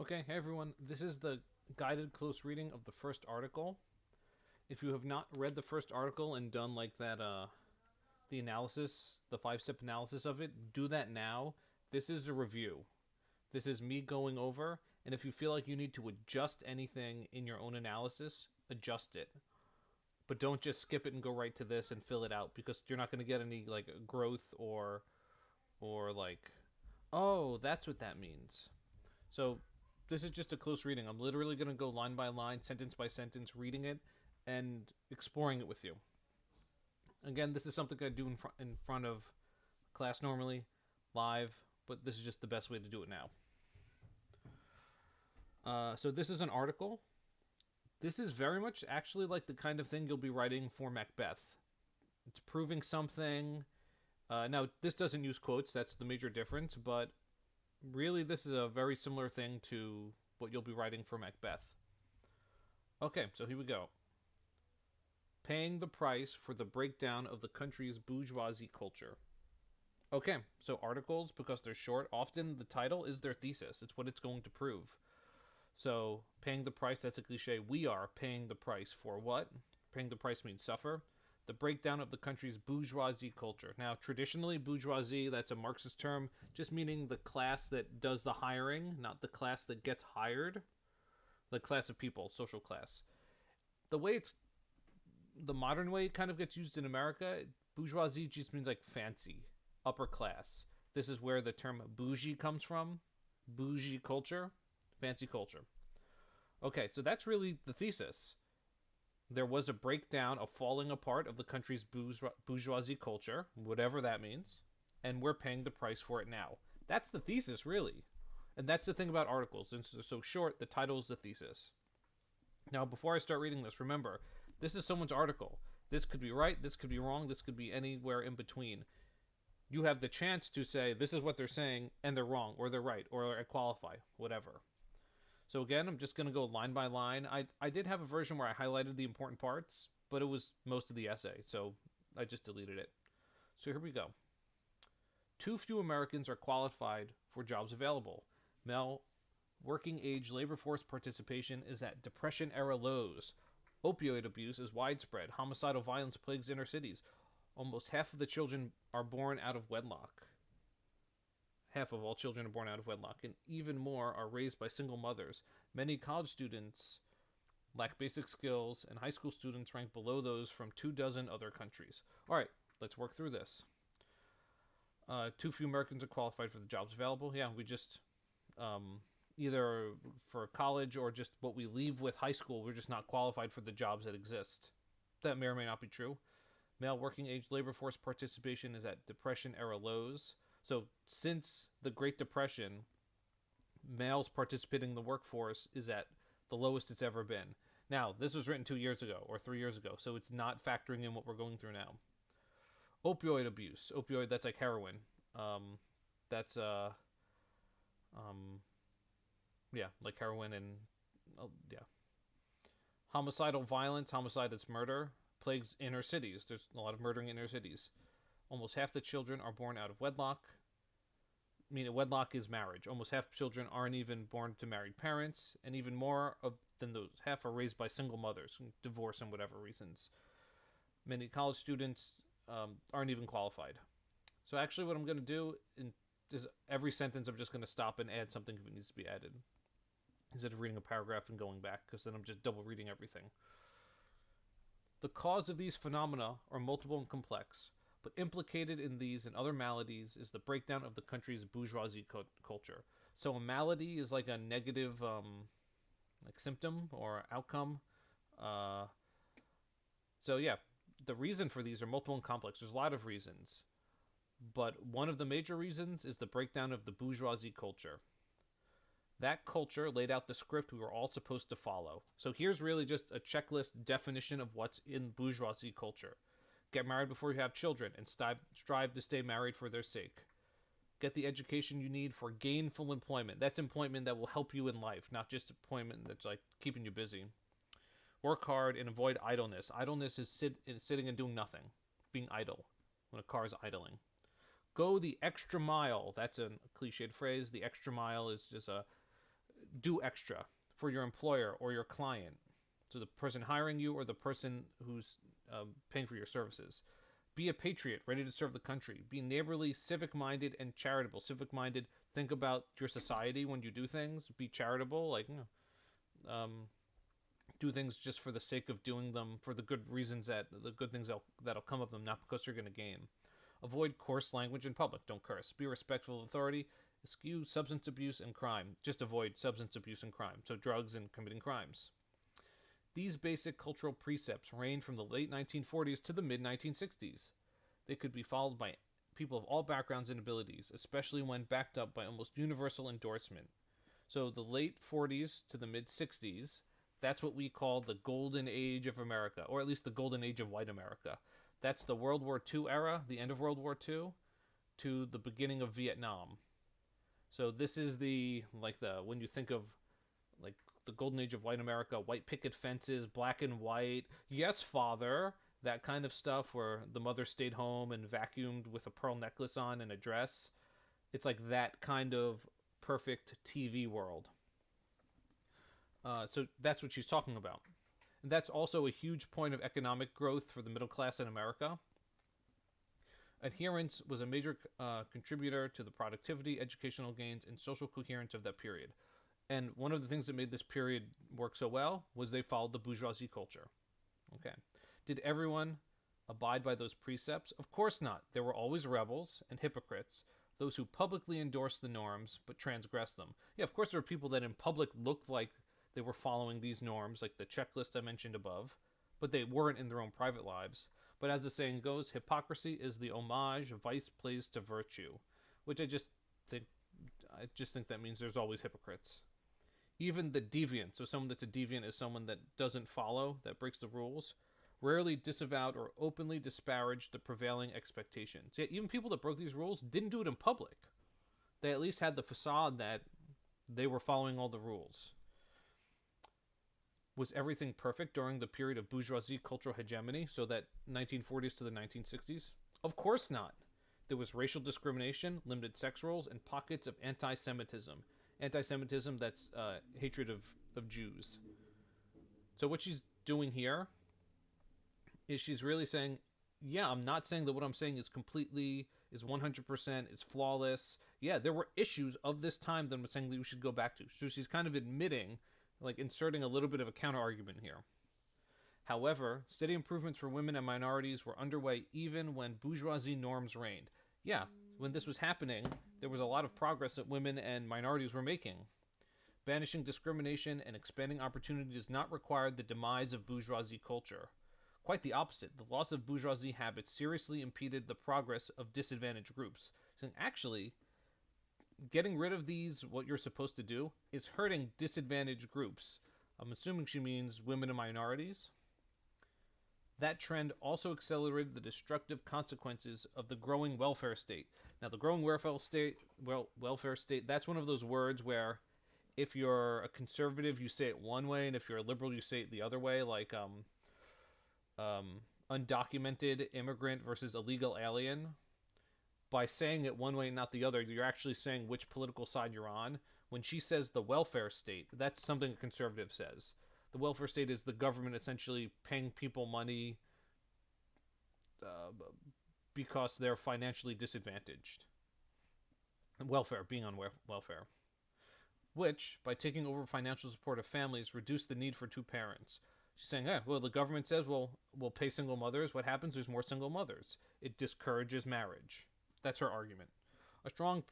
Okay, hey everyone. This is the guided close reading of the first article. If you have not read the first article and done like that the analysis, the 5-step analysis of it, do that now. This is a review. This is me going over, and if you feel like you need to adjust anything in your own analysis, adjust it. But don't just skip it and go right to this and fill it out because you're not going to get any like growth or like, "Oh, that's what that means." So this is just a close reading. I'm literally going to go line by line, sentence by sentence, reading it and exploring it with you. Again, this is something I do in front of class normally, live, but this is just the best way to do it now. So this is an article. This is very much actually like the kind of thing you'll be writing for Macbeth. It's proving something. Now, this doesn't use quotes, that's the major difference, but really this is a very similar thing to what you'll be writing for Macbeth. Okay, so here we go. Paying the price for the breakdown of the country's bourgeoisie culture. Okay, so articles, because they're short, often the title is their thesis. It's what it's going to prove. So, paying the price, that's a cliche. We are paying the price for what? Paying the price means suffer. The breakdown of the country's bourgeoisie culture. Now, traditionally, bourgeoisie, that's a Marxist term, just meaning the class that does the hiring, not the class that gets hired. The class of people, social class. The way it's the modern way it kind of gets used in America, bourgeoisie just means like fancy, upper class. This is where the term bougie comes from. Bougie culture, fancy culture. Okay, so that's really the thesis. There was a breakdown, a falling apart of the country's bourgeoisie culture, whatever that means, and we're paying the price for it now. That's the thesis, really. And that's the thing about articles. Since they're so short, the title is the thesis. Now, before I start reading this, remember, this is someone's article. This could be right, this could be wrong, this could be anywhere in between. You have the chance to say, this is what they're saying, and they're wrong, or they're right, or I qualify, whatever. So again, I'm just going to go line by line. I did have a version where I highlighted the important parts, but it was most of the essay, so I just deleted it. So here we go. Too few Americans are qualified for jobs available. Male working age labor force participation is at Depression-era lows. Opioid abuse is widespread. Homicidal violence plagues inner cities. Almost half of the children are born out of wedlock. Half of all children are born out of wedlock, and even more are raised by single mothers. Many college students lack basic skills, and high school students rank below those from 24 other countries. All right, let's work through this. Too few Americans are qualified for the jobs available. Yeah, we just either for college or just what we leave with high school, we're just not qualified for the jobs that exist. That may or may not be true. Male working age labor force participation is at Depression-era lows. So since the Great Depression, males participating in the workforce is at the lowest it's ever been. Now, this was written 2 years ago or 3 years ago, so it's not factoring in what we're going through now. Opioid abuse. Opioid, that's like heroin. That's yeah, like heroin and yeah. Homicidal violence, homicide, that's murder, plagues inner cities. There's a lot of murdering in inner cities. Almost half the children are born out of wedlock. I mean, wedlock is marriage. Almost half children aren't even born to married parents, and even more than those half are raised by single mothers, divorce and whatever reasons. Many college students aren't even qualified. So actually what I'm going to do is every sentence I'm just going to stop and add something if it needs to be added, instead of reading a paragraph and going back, because then I'm just double reading everything. The cause of these phenomena are multiple and complex, but implicated in these and other maladies is the breakdown of the country's bourgeoisie culture. So a malady is like a negative like symptom or outcome. So yeah, the reason for these are multiple and complex. There's a lot of reasons, but one of the major reasons is the breakdown of the bourgeoisie culture. That culture laid out the script we were all supposed to follow. So here's really just a checklist definition of what's in bourgeoisie culture. Get married before you have children and strive to stay married for their sake. Get the education you need for gainful employment. That's employment that will help you in life, not just employment that's like keeping you busy. Work hard and avoid idleness. Idleness is sitting and doing nothing, being idle when a car is idling. Go the extra mile. That's a cliched phrase. The extra mile is just do extra for your employer or your client. So the person hiring you or the person who's paying for your services. Be a patriot, ready to serve the country. Be neighborly, civic-minded, and charitable. Civic-minded, think about your society when you do things. Be charitable, like, do things just for the sake of doing them, for the good reasons the good things that'll come of them, not because you're going to gain. Avoid coarse language in public. Don't curse. Be respectful of authority. Eschew substance abuse and crime. Just avoid substance abuse and crime. So drugs and committing crimes. These basic cultural precepts reigned from the late 1940s to the mid-1960s. They could be followed by people of all backgrounds and abilities, especially when backed up by almost universal endorsement. So the late 40s to the mid-60s, that's what we call the golden age of America, or at least the golden age of white America. That's the World War II era, the end of World War II, to the beginning of Vietnam. So this is when you think of like the golden age of white America, white picket fences, black and white, yes, father, that kind of stuff where the mother stayed home and vacuumed with a pearl necklace on and a dress. It's like that kind of perfect TV world. So that's what she's talking about. And that's also a huge point of economic growth for the middle class in America. Adherence was a major contributor to the productivity, educational gains, and social coherence of that period. And one of the things that made this period work so well was they followed the bourgeoisie culture. Okay. Did everyone abide by those precepts? Of course not. There were always rebels and hypocrites, those who publicly endorsed the norms but transgressed them. Yeah, of course there were people that in public looked like they were following these norms, like the checklist I mentioned above, but they weren't in their own private lives. But as the saying goes, hypocrisy is the homage vice plays to virtue, which I just think that means there's always hypocrites. Even the deviant, so someone that's a deviant is someone that doesn't follow, that breaks the rules, rarely disavowed or openly disparaged the prevailing expectations. Yet even people that broke these rules didn't do it in public. They at least had the facade that they were following all the rules. Was everything perfect during the period of bourgeoisie cultural hegemony, so that 1940s to the 1960s? Of course not. There was racial discrimination, limited sex roles, and pockets of anti-Semitism. Anti-Semitism, that's hatred of Jews. So what she's doing here is she's really saying, yeah, I'm not saying that what I'm saying is 100%, is flawless. Yeah, there were issues of this time that I'm saying that we should go back to. So she's kind of admitting, like inserting a little bit of a counter-argument here. However, steady improvements for women and minorities were underway even when bourgeoisie norms reigned. Yeah, when this was happening, there was a lot of progress that women and minorities were making. Banishing discrimination and expanding opportunity does not require the demise of bourgeoisie culture. Quite the opposite. The loss of bourgeoisie habits seriously impeded the progress of disadvantaged groups. So actually, getting rid of these, what you're supposed to do, is hurting disadvantaged groups. I'm assuming she means women and minorities. That trend also accelerated the destructive consequences of the growing welfare state. Now, the growing welfare state, that's one of those words where if you're a conservative, you say it one way, and if you're a liberal, you say it the other way, like undocumented immigrant versus illegal alien. By saying it one way and not the other, you're actually saying which political side you're on. When she says the welfare state, that's something a conservative says. The welfare state is the government essentially paying people money because they're financially disadvantaged. And welfare, being on welfare. Which, by taking over financial support of families, reduced the need for two parents. She's saying, well, the government says, we'll pay single mothers. What happens? There's more single mothers. It discourages marriage. That's her argument. A strong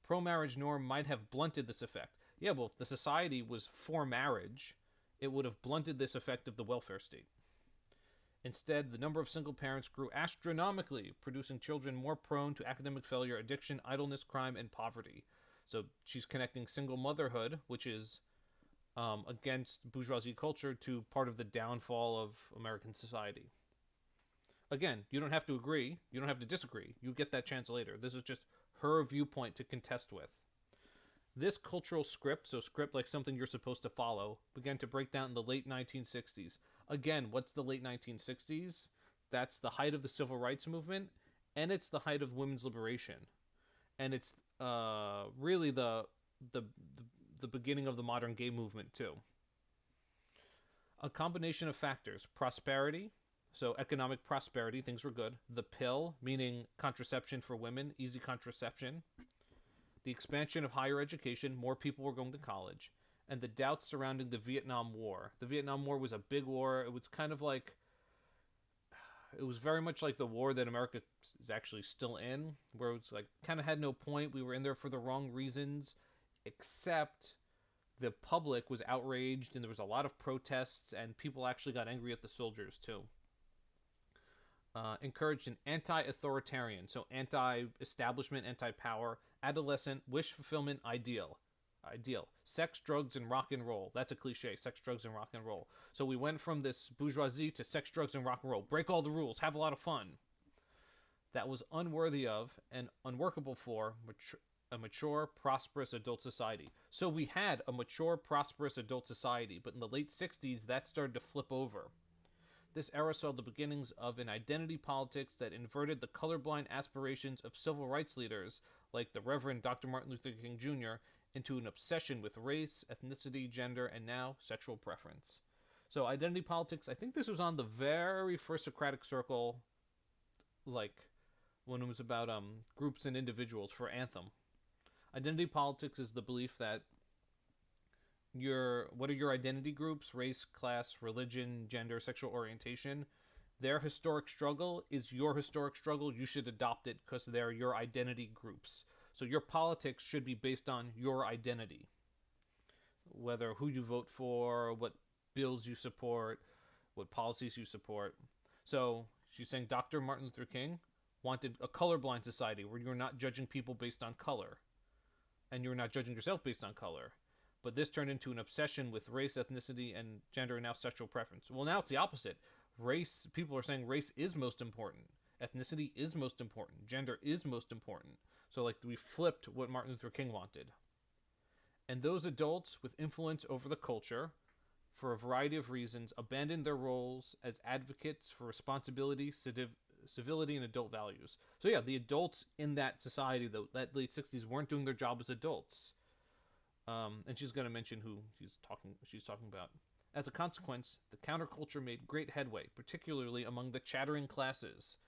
pro-marriage norm might have blunted this effect. Yeah, well, if the society was for marriage, it would have blunted this effect of the welfare state. Instead, the number of single parents grew astronomically, producing children more prone to academic failure, addiction, idleness, crime, and poverty. So she's connecting single motherhood, which is against bourgeoisie culture, to part of the downfall of American society. Again, you don't have to agree. You don't have to disagree. You get that chance later. This is just her viewpoint to contest with. This cultural script, so script like something you're supposed to follow, began to break down in the late 1960s. Again, what's the late 1960s? That's the height of the civil rights movement, and it's the height of women's liberation. And it's really the the beginning of the modern gay movement, too. A combination of factors: prosperity, so economic prosperity, things were good. The pill, meaning contraception for women, easy contraception. The expansion of higher education, more people were going to college. And the doubts surrounding the Vietnam War. The Vietnam War was a big war. It was kind of like, it was very much like the war that America is actually still in, where it was like, kind of had no point. We were in there for the wrong reasons, except the public was outraged and there was a lot of protests and people actually got angry at the soldiers too. Encouraged an anti-authoritarian, so anti-establishment, anti-power, adolescent, wish fulfillment, ideal. Sex, drugs, and rock and roll. That's a cliche. Sex, drugs, and rock and roll. So we went from this bourgeoisie to sex, drugs, and rock and roll. Break all the rules. Have a lot of fun. That was unworthy of and unworkable for a mature, prosperous adult society. So we had a mature, prosperous adult society, but in the late 60s, that started to flip over. This era saw the beginnings of an identity politics that inverted the colorblind aspirations of civil rights leaders like the Reverend Dr. Martin Luther King Jr. into an obsession with race, ethnicity, gender, and now sexual preference. So identity politics, I think this was on the very first Socratic Circle, like when it was about groups and individuals for Anthem. Identity politics is the belief that what are your identity groups? Race, class, religion, gender, sexual orientation. Their historic struggle is your historic struggle. You should adopt it because they're your identity groups. So your politics should be based on your identity. Whether who you vote for, what bills you support, what policies you support. So she's saying Dr. Martin Luther King wanted a colorblind society where you're not judging people based on color. And you're not judging yourself based on color. But this turned into an obsession with race, ethnicity, and gender, and now sexual preference. Well, now it's the opposite. Race, people are saying race is most important. Ethnicity is most important. Gender is most important. So, like, we flipped what Martin Luther King wanted. And those adults with influence over the culture, for a variety of reasons, abandoned their roles as advocates for responsibility, civility, and adult values. So, yeah, the adults in that society, though, that late 60s, weren't doing their job as adults. And she's going to mention who she's talking about. As a consequence, the counterculture made great headway, particularly among the chattering classes.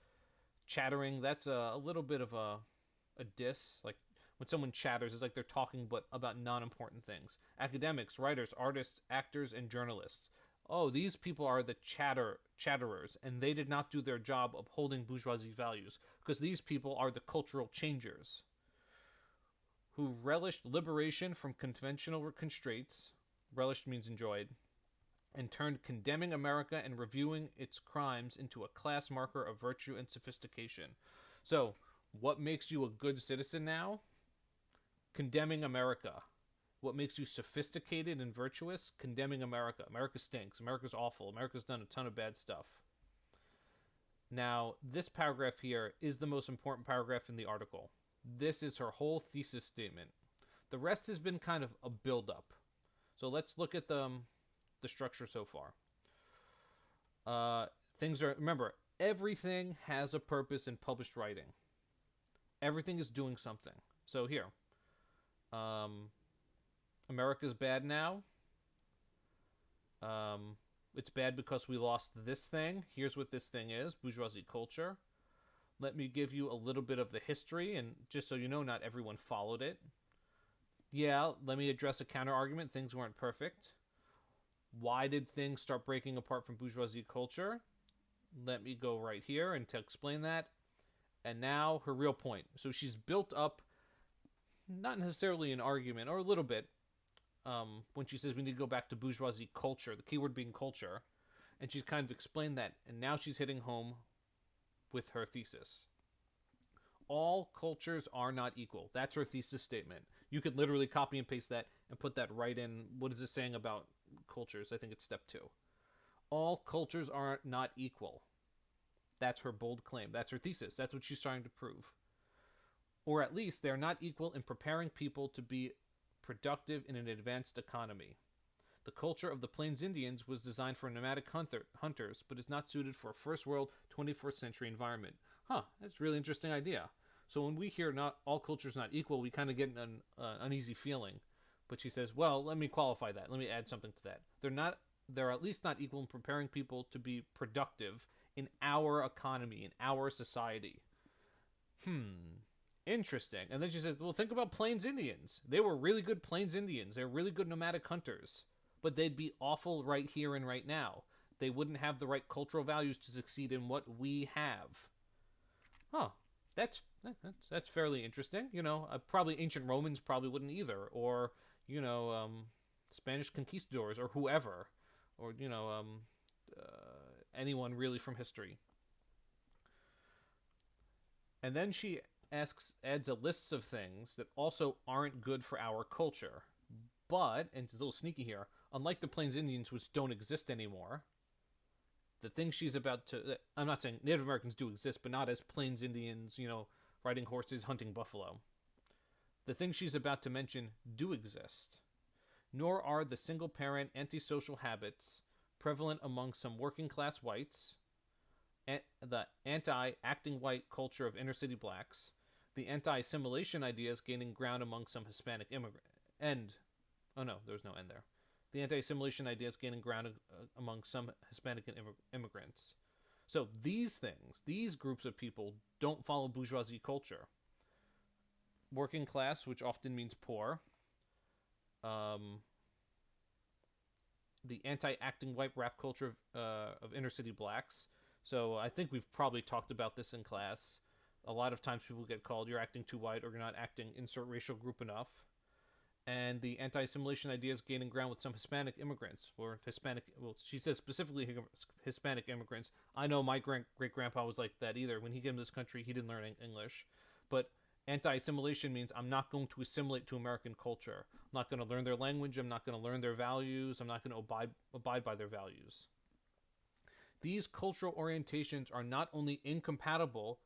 Chattering, that's a little bit of a diss. Like, when someone chatters, it's like they're talking but about non-important things. Academics, writers, artists, actors, and journalists. Oh, these people are the chatterers, and they did not do their job upholding bourgeoisie values, because these people are the cultural changers, who relished liberation from conventional constraints, relished means enjoyed, and turned condemning America and reviewing its crimes into a class marker of virtue and sophistication. So, what makes you a good citizen now? Condemning America. What makes you sophisticated and virtuous? Condemning America. America stinks. America's awful. America's done a ton of bad stuff. Now, this paragraph here is the most important paragraph in the article. This is her whole thesis statement. The rest has been kind of a build-up. So let's look at the structure so far. Remember, everything has a purpose in published writing. Everything is doing something. So here, America's bad now. It's bad because we lost this thing. Here's what this thing is, bourgeoisie culture. Let me give you a little bit of the history, and just so you know, not everyone followed it. Yeah, let me address a counter-argument. Things weren't perfect. Why did things start breaking apart from bourgeoisie culture? Let me go right here and to explain that. And now, her real point. So she's built up, not necessarily an argument, or a little bit, when she says we need to go back to bourgeoisie culture, the keyword being culture. And she's kind of explained that, and now she's hitting home with her thesis. All cultures are not equal. That's her thesis statement. You could literally copy and paste that and put that right in. What is it saying about cultures? I think it's step 2. All cultures are not equal. That's her bold claim. That's her thesis. That's what she's trying to prove. Or at least they're not equal in preparing people to be productive in an advanced economy. The culture of the Plains Indians was designed for nomadic hunters, but is not suited for a first world 21st century environment. That's a really interesting idea. So when we hear not all cultures not equal, we kind of get an uneasy feeling. But she says, well, let me qualify that. Let me add something to that. They're at least not equal in preparing people to be productive in our economy, in our society. Interesting. And then she says, well, think about Plains Indians. They were really good Plains Indians. They were really good nomadic hunters. But they'd be awful right here and right now. They wouldn't have the right cultural values to succeed in what we have. Huh. That's fairly interesting. Probably ancient Romans probably wouldn't either. Or, Spanish conquistadors or whoever. Or, anyone really from history. And then she adds a list of things that also aren't good for our culture. But, and it's a little sneaky here, unlike the Plains Indians, which don't exist anymore, the things she's about to... I'm not saying Native Americans do exist, but not as Plains Indians, riding horses, hunting buffalo. The things she's about to mention do exist. Nor are the single-parent antisocial habits prevalent among some working-class whites, the anti-acting white culture of inner-city blacks, the anti-assimilation ideas gaining ground among some Hispanic immigrants. Oh no, there was no end there. The anti-assimilation ideas gaining ground among some Hispanic immigrants. So these things, these groups of people don't follow bourgeoisie culture. Working class, which often means poor. The anti-acting white rap culture of inner-city blacks. So I think we've probably talked about this in class. A lot of times people get called, you're acting too white or you're not acting insert racial group enough. And the anti-assimilation ideas gaining ground with some Hispanic immigrants, or she says specifically Hispanic immigrants. I know my great-grandpa was like that either. When he came to this country, he didn't learn English. But anti-assimilation means I'm not going to assimilate to American culture. I'm not going to learn their language. I'm not going to learn their values. I'm not going to abide by their values. These cultural orientations are not only incompatible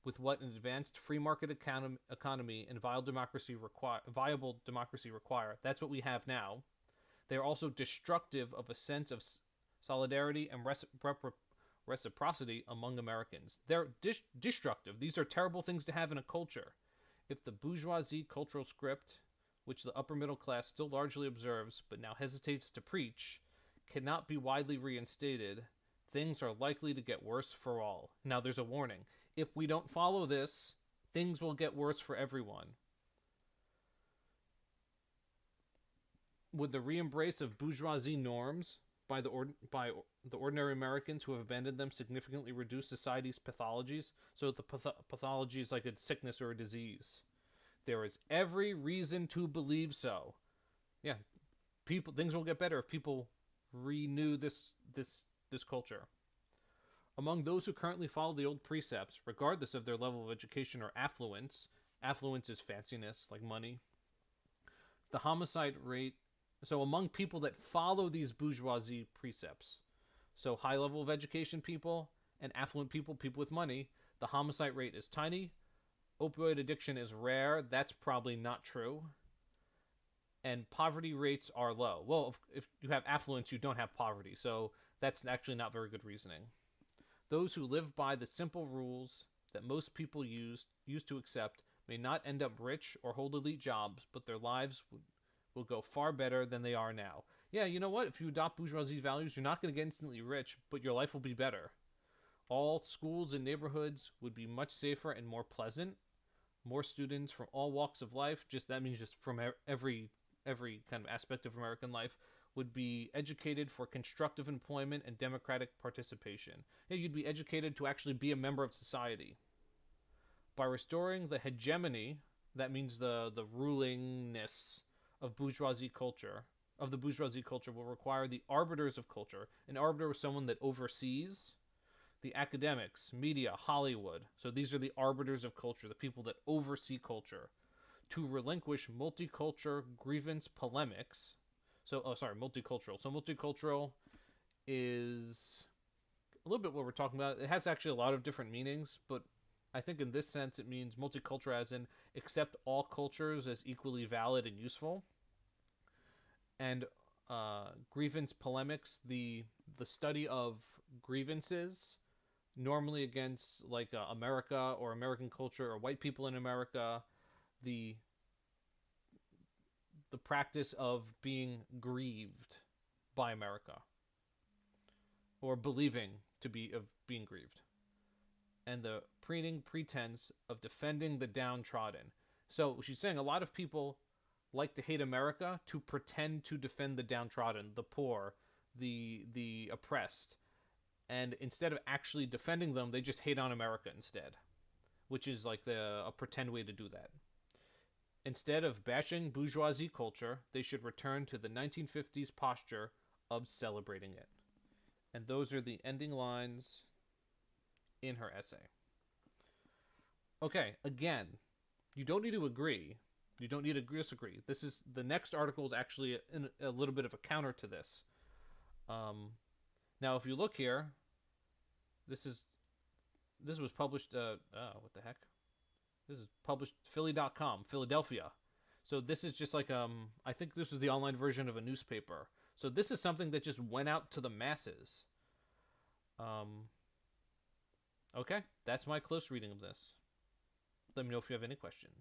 with what an advanced free market economy and viable democracy require. That's what we have now. They are also destructive of a sense of solidarity and reciprocity among Americans. They're destructive. These are terrible things to have in a culture. If the bourgeoisie cultural script, which the upper middle class still largely observes but now hesitates to preach, cannot be widely reinstated, things are likely to get worse for all. Now there's a warning. If we don't follow this, things will get worse for everyone. Would the re-embrace of bourgeoisie norms by the ordinary Americans who have abandoned them significantly reduce society's pathologies? So the pathology is like a sickness or a disease. There is every reason to believe so. Yeah, things will get better if people renew this culture. Among those who currently follow the old precepts, regardless of their level of education or affluence is fanciness, like money, the homicide rate... So among people that follow these bourgeoisie precepts, so high level of education people and affluent people with money, the homicide rate is tiny. Opioid addiction is rare. That's probably not true. And poverty rates are low. Well, if you have affluence, you don't have poverty. So that's actually not very good reasoning. Those who live by the simple rules that most people used to accept may not end up rich or hold elite jobs, but their lives will go far better than they are now. Yeah, you know what? If you adopt bourgeoisie values, you're not going to get instantly rich, but your life will be better. All schools and neighborhoods would be much safer and more pleasant. More students from all walks of life, that means from every kind of aspect of American life, would be educated for constructive employment and democratic participation. Yeah, you'd be educated to actually be a member of society. By restoring the hegemony, that means the rulingness of the bourgeoisie culture will require the arbiters of culture. An arbiter is someone that oversees the academics, media, Hollywood. So these are the arbiters of culture, the people that oversee culture, to relinquish multicultural grievance polemics. Multicultural. So multicultural is a little bit what we're talking about. It has actually a lot of different meanings, but I think in this sense it means multicultural as in accept all cultures as equally valid and useful. And grievance polemics, the study of grievances, normally against America or American culture or white people in America, the the practice of being grieved by America, or believing to be of being grieved, and the preening pretense of defending the downtrodden. So she's saying a lot of people like to hate America to pretend to defend the downtrodden, the poor, the oppressed, and instead of actually defending them, they just hate on America instead, which is like a pretend way to do that. Instead of bashing bourgeoisie culture, they should return to the 1950s posture of celebrating it. And those are the ending lines in her essay. Okay, again, you don't need to agree. You don't need to disagree. This is the next article is actually a little bit of a counter to this. Now, if you look here, this was published. What the heck? This is published Philly.com, Philadelphia. So this is just like I think this was the online version of a newspaper. So this is something that just went out to the masses. Okay, that's my close reading of this. Let me know if you have any questions.